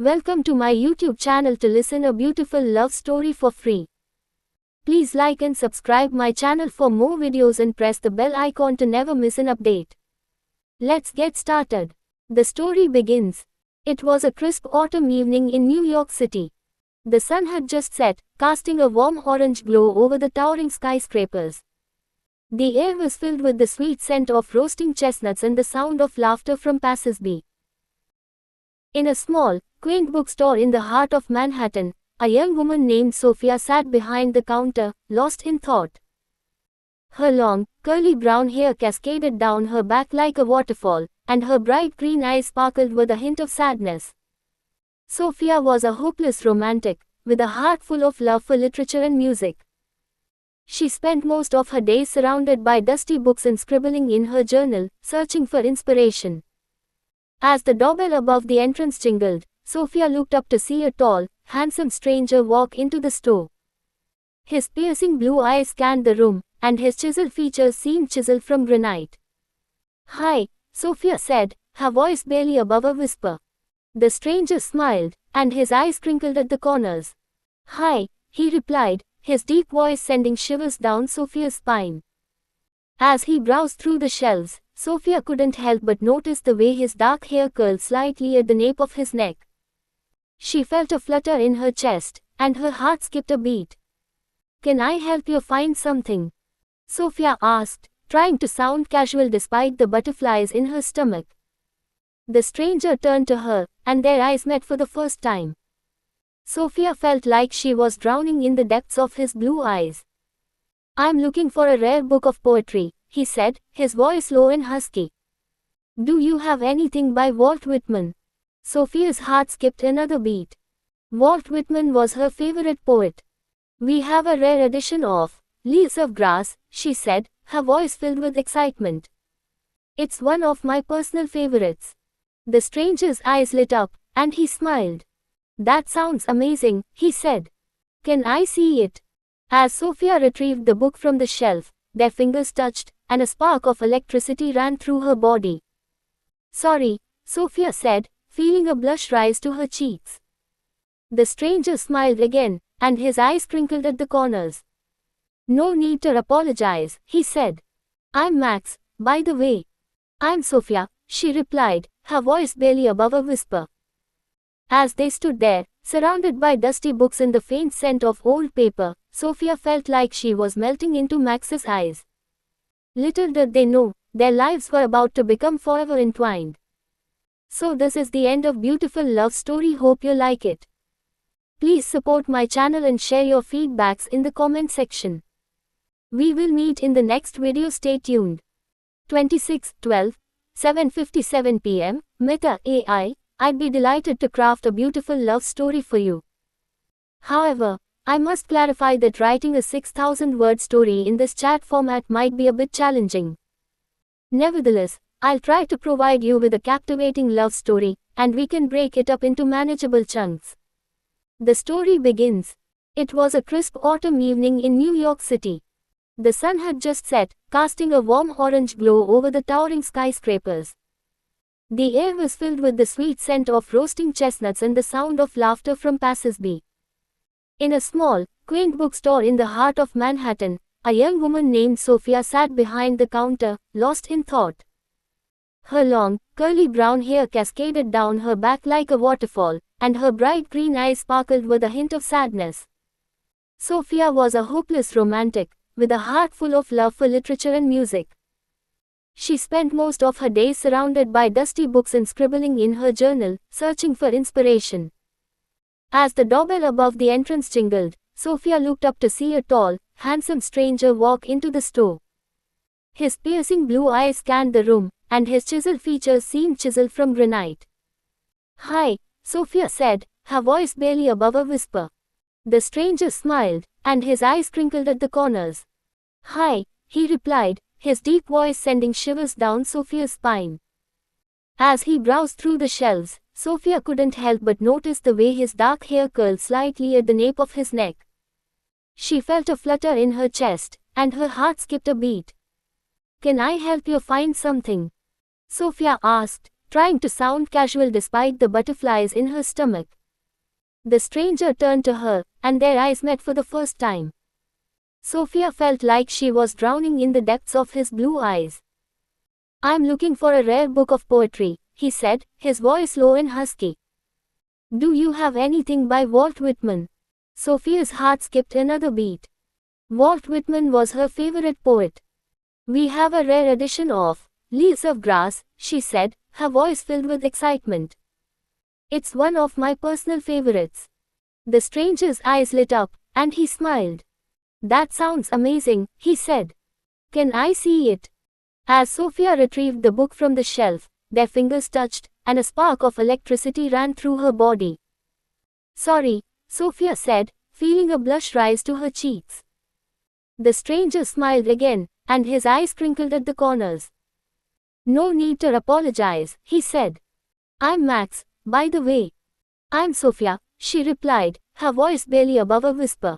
Welcome to my YouTube channel to listen a beautiful love story for free. Please like and subscribe my channel for more videos and press the bell icon to never miss an update. Let's get started. The story begins. It was a crisp autumn evening in New York City. The sun had just set, casting a warm orange glow over the towering skyscrapers. The air was filled with the sweet scent of roasting chestnuts and the sound of laughter from passers-by. In a small, quaint bookstore in the heart of Manhattan, a young woman named Sophia sat behind the counter, lost in thought. Her long, curly brown hair cascaded down her back like a waterfall, and her bright green eyes sparkled with a hint of sadness. Sophia was a hopeless romantic, with a heart full of love for literature and music. She spent most of her days surrounded by dusty books and scribbling in her journal, searching for inspiration. As the doorbell above the entrance jingled, Sophia looked up to see a tall, handsome stranger walk into the store. His piercing blue eyes scanned the room, and his chiseled features seemed chiseled from granite. "Hi," Sophia said, her voice barely above a whisper. The stranger smiled, and his eyes crinkled at the corners. "Hi," he replied, his deep voice sending shivers down Sophia's spine. As he browsed through the shelves, Sophia couldn't help but notice the way his dark hair curled slightly at the nape of his neck. She felt a flutter in her chest, and her heart skipped a beat. "Can I help you find something?" Sophia asked, trying to sound casual despite the butterflies in her stomach. The stranger turned to her, and their eyes met for the first time. Sophia felt like she was drowning in the depths of his blue eyes. "I'm looking for a rare book of poetry," he said, his voice low and husky. "Do you have anything by Walt Whitman?" Sophia's heart skipped another beat. Walt Whitman was her favorite poet. "We have a rare edition of Leaves of Grass," she said, her voice filled with excitement. "It's one of my personal favorites." The stranger's eyes lit up, and he smiled. "That sounds amazing," he said. "Can I see it?" As Sophia retrieved the book from the shelf, their fingers touched, and a spark of electricity ran through her body. "Sorry," Sophia said, feeling a blush rise to her cheeks. The stranger smiled again, and his eyes crinkled at the corners. "No need to apologize," he said. "I'm Max, by the way." "I'm Sophia," she replied, her voice barely above a whisper. As they stood there, surrounded by dusty books and the faint scent of old paper, Sophia felt like she was melting into Max's eyes. Little did they know, their lives were about to become forever entwined. So this is the end of beautiful love story. Hope you like it. Please support my channel and share your feedbacks in the comment section. We will meet in the next video. Stay tuned. 26/12, 7:57 p.m. Meta AI. I'd be delighted to craft a beautiful love story for you. However, I must clarify that writing a 6,000-word story in this chat format might be a bit challenging. Nevertheless, I'll try to provide you with a captivating love story, and we can break it up into manageable chunks. The story begins. It was a crisp autumn evening in New York City. The sun had just set, casting a warm orange glow over the towering skyscrapers. The air was filled with the sweet scent of roasting chestnuts and the sound of laughter from passers-by. In a small, quaint bookstore in the heart of Manhattan, a young woman named Sophia sat behind the counter, lost in thought. Her long, curly brown hair cascaded down her back like a waterfall, and her bright green eyes sparkled with a hint of sadness. Sophia was a hopeless romantic, with a heart full of love for literature and music. She spent most of her days surrounded by dusty books and scribbling in her journal, searching for inspiration. As the doorbell above the entrance jingled, Sophia looked up to see a tall, handsome stranger walk into the store. His piercing blue eyes scanned the room, and his chiseled features seemed chiseled from granite. "Hi," Sophia said, her voice barely above a whisper. The stranger smiled, and his eyes crinkled at the corners. "Hi," he replied, his deep voice sending shivers down Sophia's spine. As he browsed through the shelves, Sophia couldn't help but notice the way his dark hair curled slightly at the nape of his neck. She felt a flutter in her chest, and her heart skipped a beat. "Can I help you find something?" Sophia asked, trying to sound casual despite the butterflies in her stomach. The stranger turned to her, and their eyes met for the first time. Sophia felt like she was drowning in the depths of his blue eyes. "I'm looking for a rare book of poetry," he said, his voice low and husky. "Do you have anything by Walt Whitman?" Sophia's heart skipped another beat. Walt Whitman was her favorite poet. "We have a rare edition of Leaves of Grass," she said, her voice filled with excitement. "It's one of my personal favorites." The stranger's eyes lit up, and he smiled. "That sounds amazing," he said. "Can I see it?" As Sophia retrieved the book from the shelf, their fingers touched, and a spark of electricity ran through her body. "Sorry," Sophia said, feeling a blush rise to her cheeks. The stranger smiled again, and his eyes crinkled at the corners. "No need to apologize," he said. "I'm Max, by the way." "I'm Sophia," she replied, her voice barely above a whisper.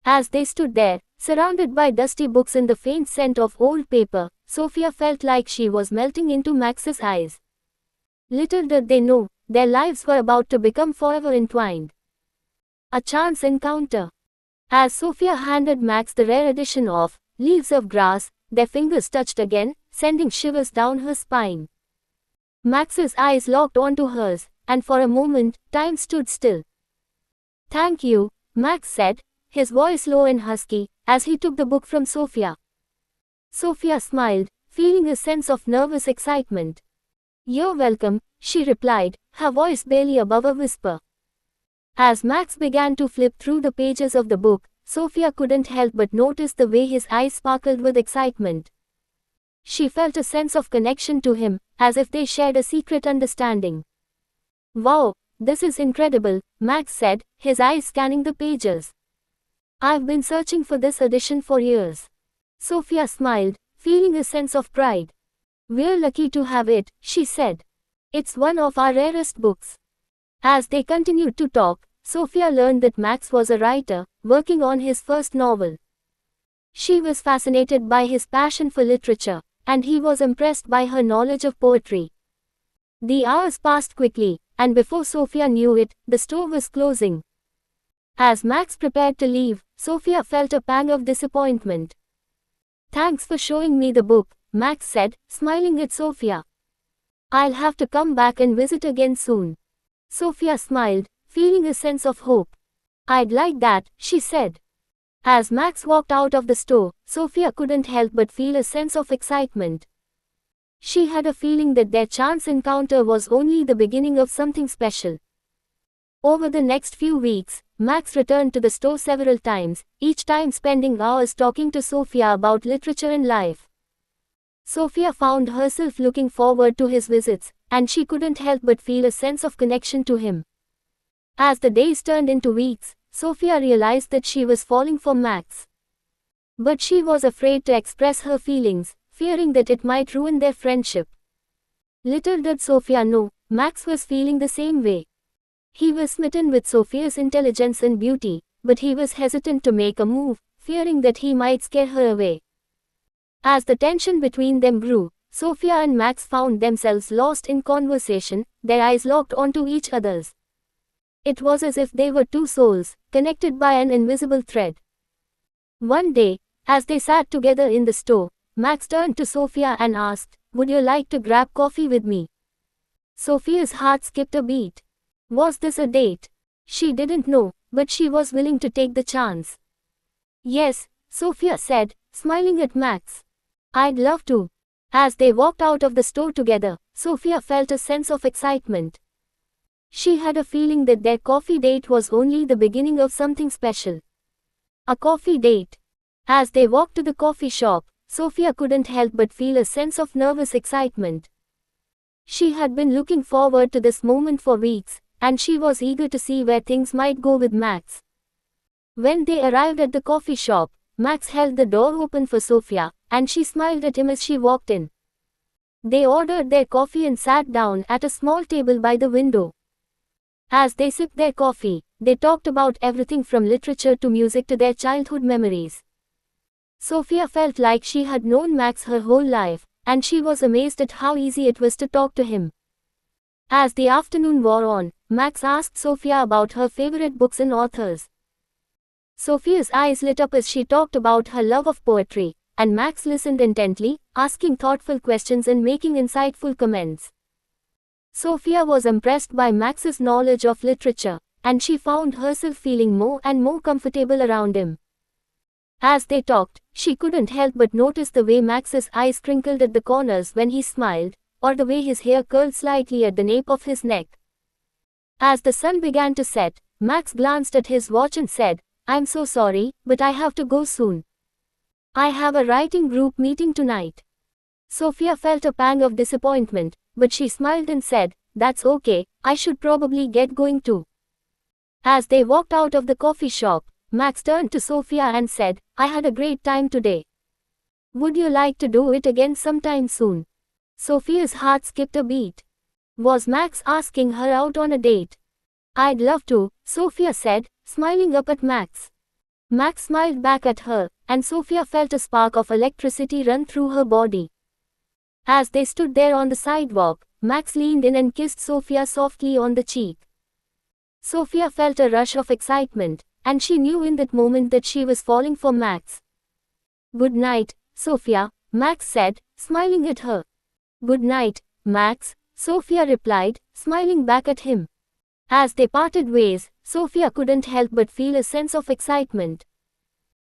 As they stood there, surrounded by dusty books and the faint scent of old paper, Sophia felt like she was melting into Max's eyes. Little did they know, their lives were about to become forever entwined. A chance encounter. As Sophia handed Max the rare edition of Leaves of Grass, their fingers touched again, sending shivers down her spine. Max's eyes locked onto hers, and for a moment, time stood still. "Thank you," Max said, his voice low and husky, as he took the book from Sophia. Sophia smiled, feeling a sense of nervous excitement. "You're welcome," she replied, her voice barely above a whisper. As Max began to flip through the pages of the book, Sophia couldn't help but notice the way his eyes sparkled with excitement. She felt a sense of connection to him, as if they shared a secret understanding. "Wow, this is incredible," Max said, his eyes scanning the pages. "I've been searching for this edition for years." Sophia smiled, feeling a sense of pride. "We're lucky to have it," she said. "It's one of our rarest books." As they continued to talk, Sophia learned that Max was a writer, working on his first novel. She was fascinated by his passion for literature, and he was impressed by her knowledge of poetry. The hours passed quickly, and before Sophia knew it, the store was closing. As Max prepared to leave, Sophia felt a pang of disappointment. "Thanks for showing me the book," Max said, smiling at Sophia. "I'll have to come back and visit again soon." Sophia smiled, feeling a sense of hope. "I'd like that," she said. As Max walked out of the store, Sophia couldn't help but feel a sense of excitement. She had a feeling that their chance encounter was only the beginning of something special. Over the next few weeks, Max returned to the store several times, each time spending hours talking to Sophia about literature and life. Sophia found herself looking forward to his visits, and she couldn't help but feel a sense of connection to him. As the days turned into weeks, Sophia realized that she was falling for Max. But she was afraid to express her feelings, fearing that it might ruin their friendship. Little did Sophia know, Max was feeling the same way. He was smitten with Sophia's intelligence and beauty, but he was hesitant to make a move, fearing that he might scare her away. As the tension between them grew, Sophia and Max found themselves lost in conversation, their eyes locked onto each other's. It was as if they were two souls, connected by an invisible thread. One day, as they sat together in the store, Max turned to Sophia and asked, "Would you like to grab coffee with me?" Sophia's heart skipped a beat. Was this a date? She didn't know, but she was willing to take the chance. "Yes," Sophia said, smiling at Max. "I'd love to." As they walked out of the store together, Sophia felt a sense of excitement. She had a feeling that their coffee date was only the beginning of something special. A coffee date. As they walked to the coffee shop, Sophia couldn't help but feel a sense of nervous excitement. She had been looking forward to this moment for weeks, and she was eager to see where things might go with Max. When they arrived at the coffee shop, Max held the door open for Sophia, and she smiled at him as she walked in. They ordered their coffee and sat down at a small table by the window. As they sipped their coffee, they talked about everything from literature to music to their childhood memories. Sophia felt like she had known Max her whole life, and she was amazed at how easy it was to talk to him. As the afternoon wore on, Max asked Sophia about her favorite books and authors. Sophia's eyes lit up as she talked about her love of poetry, and Max listened intently, asking thoughtful questions and making insightful comments. Sophia was impressed by Max's knowledge of literature, and she found herself feeling more and more comfortable around him. As they talked, she couldn't help but notice the way Max's eyes crinkled at the corners when he smiled, or the way his hair curled slightly at the nape of his neck. As the sun began to set, Max glanced at his watch and said, "I'm so sorry, but I have to go soon. I have a writing group meeting tonight." Sophia felt a pang of disappointment, but she smiled and said, "That's okay, I should probably get going too." As they walked out of the coffee shop, Max turned to Sophia and said, "I had a great time today. Would you like to do it again sometime soon?" Sophia's heart skipped a beat. Was Max asking her out on a date? "I'd love to," Sophia said, smiling up at Max. Max smiled back at her, and Sophia felt a spark of electricity run through her body. As they stood there on the sidewalk, Max leaned in and kissed Sophia softly on the cheek. Sophia felt a rush of excitement, and she knew in that moment that she was falling for Max. "Good night, Sophia," Max said, smiling at her. "Good night, Max," Sophia replied, smiling back at him. As they parted ways, Sophia couldn't help but feel a sense of excitement.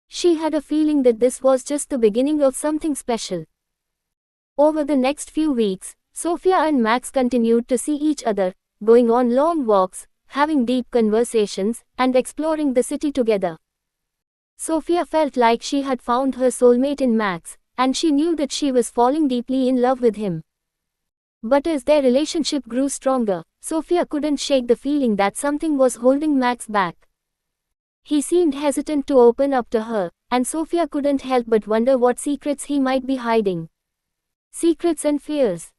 She had a feeling that this was just the beginning of something special. Over the next few weeks, Sophia and Max continued to see each other, going on long walks, having deep conversations, and exploring the city together. Sophia felt like she had found her soulmate in Max, and she knew that she was falling deeply in love with him. But as their relationship grew stronger, Sophia couldn't shake the feeling that something was holding Max back. He seemed hesitant to open up to her, and Sophia couldn't help but wonder what secrets he might be hiding. Secrets and fears.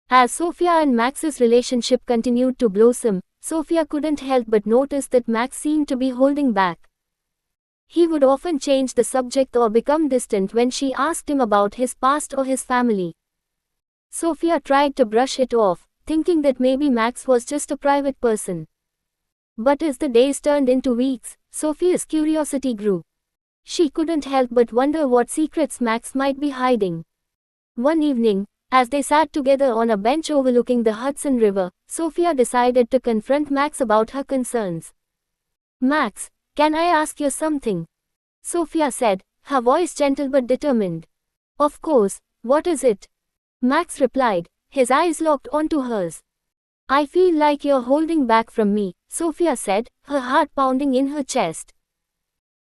As Sophia and Max's relationship continued to blossom, Sophia couldn't help but notice that Max seemed to be holding back. He would often change the subject or become distant when she asked him about his past or his family. Sophia tried to brush it off, thinking that maybe Max was just a private person. But as the days turned into weeks, Sophia's curiosity grew. She couldn't help but wonder what secrets Max might be hiding. One evening, as they sat together on a bench overlooking the Hudson River, Sophia decided to confront Max about her concerns. "Max, can I ask you something?" Sophia said, her voice gentle but determined. "Of course, what is it?" Max replied, his eyes locked onto hers. "I feel like you're holding back from me," Sophia said, her heart pounding in her chest.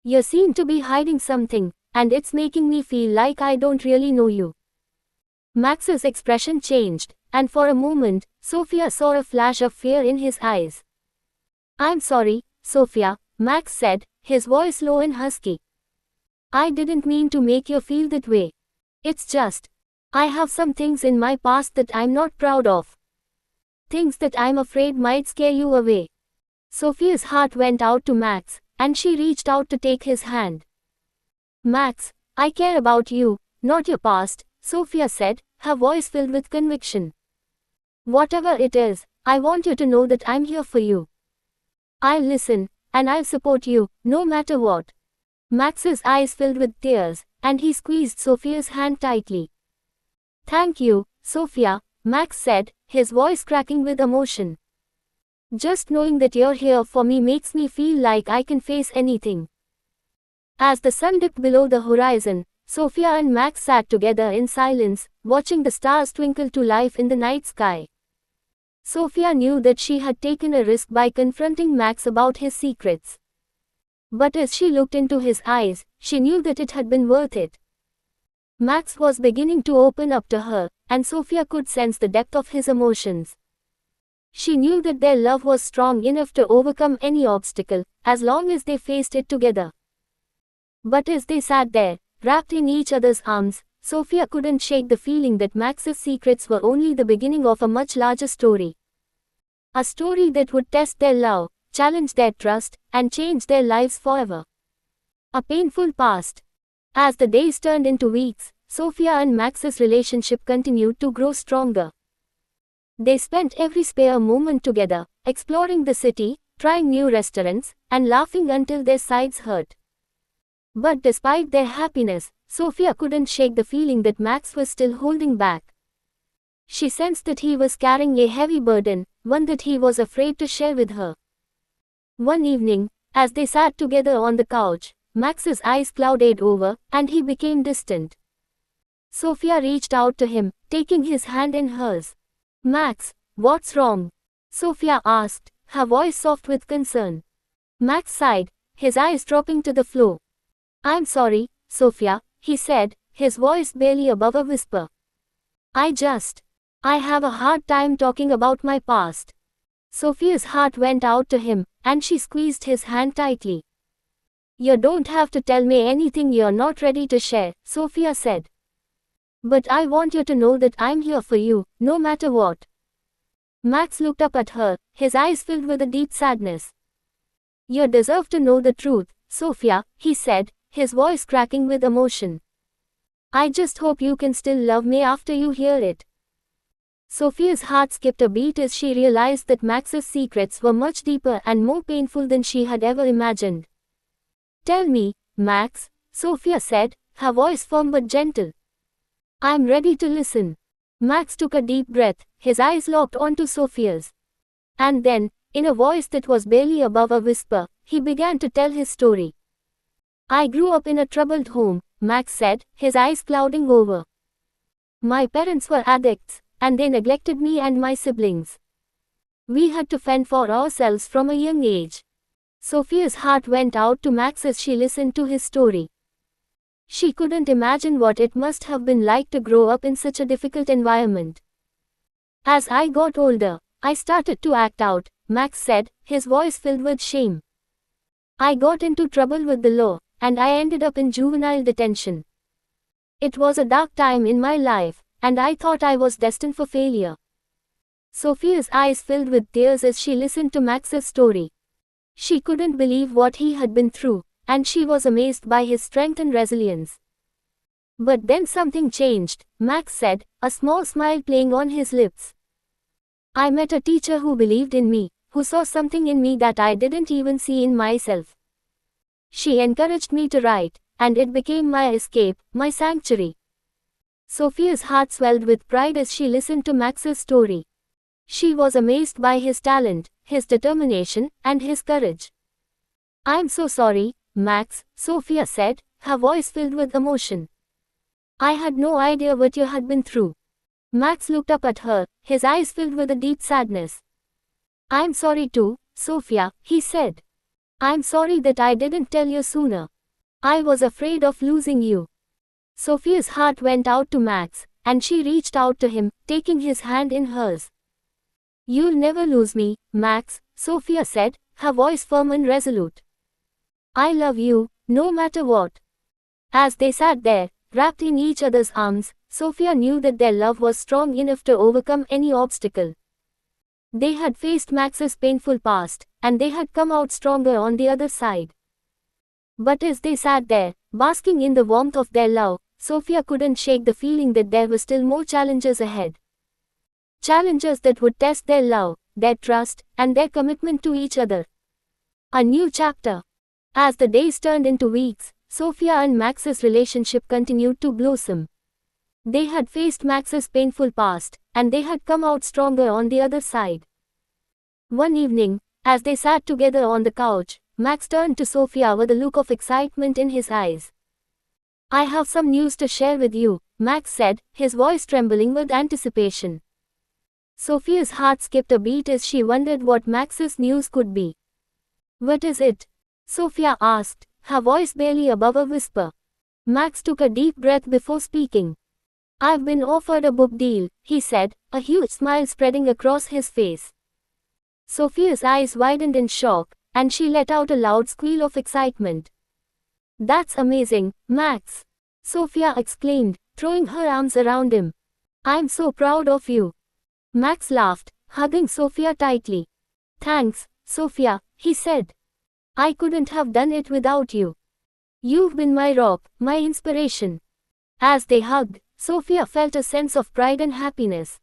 "You seem to be hiding something, and it's making me feel like I don't really know you." Max's expression changed, and for a moment, Sophia saw a flash of fear in his eyes. "I'm sorry, Sophia," Max said, his voice low and husky. "I didn't mean to make you feel that way. It's just, I have some things in my past that I'm not proud of. Things that I'm afraid might scare you away." Sophia's heart went out to Max, and she reached out to take his hand. "Max, I care about you, not your past," Sophia said, her voice filled with conviction. "Whatever it is, I want you to know that I'm here for you. I'll listen, and I'll support you, no matter what." Max's eyes filled with tears, and he squeezed Sophia's hand tightly. "Thank you, Sophia," Max said, his voice cracking with emotion. "Just knowing that you're here for me makes me feel like I can face anything." As the sun dipped below the horizon, Sophia and Max sat together in silence, watching the stars twinkle to life in the night sky. Sophia knew that she had taken a risk by confronting Max about his secrets. But as she looked into his eyes, she knew that it had been worth it. Max was beginning to open up to her, and Sophia could sense the depth of his emotions. She knew that their love was strong enough to overcome any obstacle, as long as they faced it together. But as they sat there, wrapped in each other's arms, Sophia couldn't shake the feeling that Max's secrets were only the beginning of a much larger story. A story that would test their love, challenge their trust, and change their lives forever. A painful past. As the days turned into weeks, Sophia and Max's relationship continued to grow stronger. They spent every spare moment together, exploring the city, trying new restaurants, and laughing until their sides hurt. But despite their happiness, Sophia couldn't shake the feeling that Max was still holding back. She sensed that he was carrying a heavy burden, one that he was afraid to share with her. One evening, as they sat together on the couch, Max's eyes clouded over, and he became distant. Sophia reached out to him, taking his hand in hers. "Max, what's wrong?" Sophia asked, her voice soft with concern. Max sighed, his eyes dropping to the floor. "I'm sorry, Sophia," he said, his voice barely above a whisper. I have a hard time talking about my past." Sophia's heart went out to him, and she squeezed his hand tightly. "You don't have to tell me anything you're not ready to share," Sophia said. "But I want you to know that I'm here for you, no matter what." Max looked up at her, his eyes filled with a deep sadness. "You deserve to know the truth, Sophia," he said, his voice cracking with emotion. "I just hope you can still love me after you hear it." Sophia's heart skipped a beat as she realized that Max's secrets were much deeper and more painful than she had ever imagined. "Tell me, Max," Sophia said, her voice firm but gentle. "I'm ready to listen." Max took a deep breath, his eyes locked onto Sophia's. And then, in a voice that was barely above a whisper, he began to tell his story. "I grew up in a troubled home," Max said, his eyes clouding over. "My parents were addicts, and they neglected me and my siblings. We had to fend for ourselves from a young age." Sophia's heart went out to Max as she listened to his story. She couldn't imagine what it must have been like to grow up in such a difficult environment. "As I got older, I started to act out," Max said, his voice filled with shame. "I got into trouble with the law, and I ended up in juvenile detention. It was a dark time in my life, and I thought I was destined for failure." Sophia's eyes filled with tears as she listened to Max's story. She couldn't believe what he had been through, and she was amazed by his strength and resilience. "But then something changed," Max said, a small smile playing on his lips. "I met a teacher who believed in me, who saw something in me that I didn't even see in myself. She encouraged me to write, and it became my escape, my sanctuary." Sophia's heart swelled with pride as she listened to Max's story. She was amazed by his talent, his determination, and his courage. "I'm so sorry, Max," Sophia said, her voice filled with emotion. "I had no idea what you had been through." Max looked up at her, his eyes filled with a deep sadness. "I'm sorry too, Sophia," he said. "I'm sorry that I didn't tell you sooner. I was afraid of losing you." Sophia's heart went out to Max, and she reached out to him, taking his hand in hers. "You'll never lose me, Max," Sophia said, her voice firm and resolute. "I love you, no matter what." As they sat there, wrapped in each other's arms, Sophia knew that their love was strong enough to overcome any obstacle. They had faced Max's painful past, and they had come out stronger on the other side. But as they sat there, basking in the warmth of their love, Sophia couldn't shake the feeling that there were still more challenges ahead. Challenges that would test their love, their trust, and their commitment to each other. A new chapter. As the days turned into weeks, Sophia and Max's relationship continued to blossom. They had faced Max's painful past, and they had come out stronger on the other side. One evening, as they sat together on the couch, Max turned to Sophia with a look of excitement in his eyes. "I have some news to share with you," Max said, his voice trembling with anticipation. Sophia's heart skipped a beat as she wondered what Max's news could be. "What is it?" Sophia asked, her voice barely above a whisper. Max took a deep breath before speaking. "I've been offered a book deal," he said, a huge smile spreading across his face. Sophia's eyes widened in shock, and she let out a loud squeal of excitement. "That's amazing, Max!" Sophia exclaimed, throwing her arms around him. "I'm so proud of you." Max laughed, hugging Sophia tightly. "Thanks, Sophia," he said. "I couldn't have done it without you. You've been my rock, my inspiration." As they hugged, Sophia felt a sense of pride and happiness.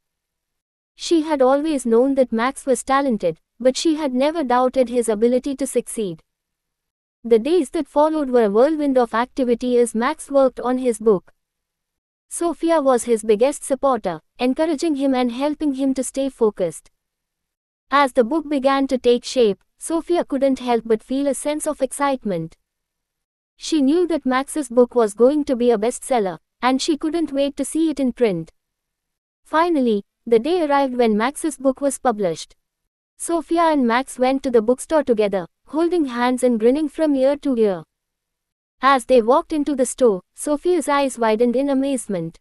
She had always known that Max was talented, but she had never doubted his ability to succeed. The days that followed were a whirlwind of activity as Max worked on his book. Sophia was his biggest supporter, encouraging him and helping him to stay focused. As the book began to take shape, Sophia couldn't help but feel a sense of excitement. She knew that Max's book was going to be a bestseller, and she couldn't wait to see it in print. Finally, the day arrived when Max's book was published. Sophia and Max went to the bookstore together, holding hands and grinning from ear to ear. As they walked into the store, Sophia's eyes widened in amazement.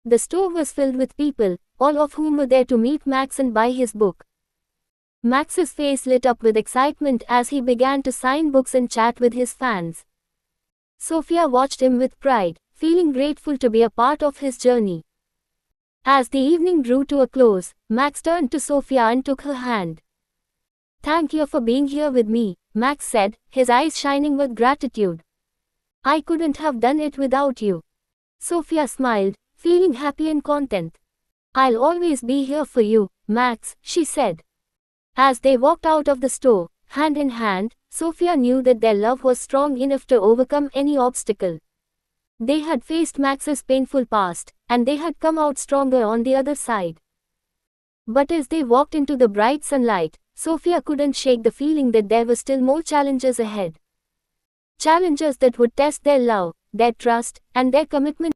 The store was filled with people, all of whom were there to meet Max and buy his book. Max's face lit up with excitement as he began to sign books and chat with his fans. Sophia watched him with pride, feeling grateful to be a part of his journey. As the evening drew to a close, Max turned to Sophia and took her hand. "Thank you for being here with me," Max said, his eyes shining with gratitude. "I couldn't have done it without you." Sophia smiled, feeling happy and content. "I'll always be here for you, Max," she said. As they walked out of the store, hand in hand, Sophia knew that their love was strong enough to overcome any obstacle. They had faced Max's painful past, and they had come out stronger on the other side. But as they walked into the bright sunlight, Sophia couldn't shake the feeling that there were still more challenges ahead. Challenges that would test their love, their trust, and their commitment.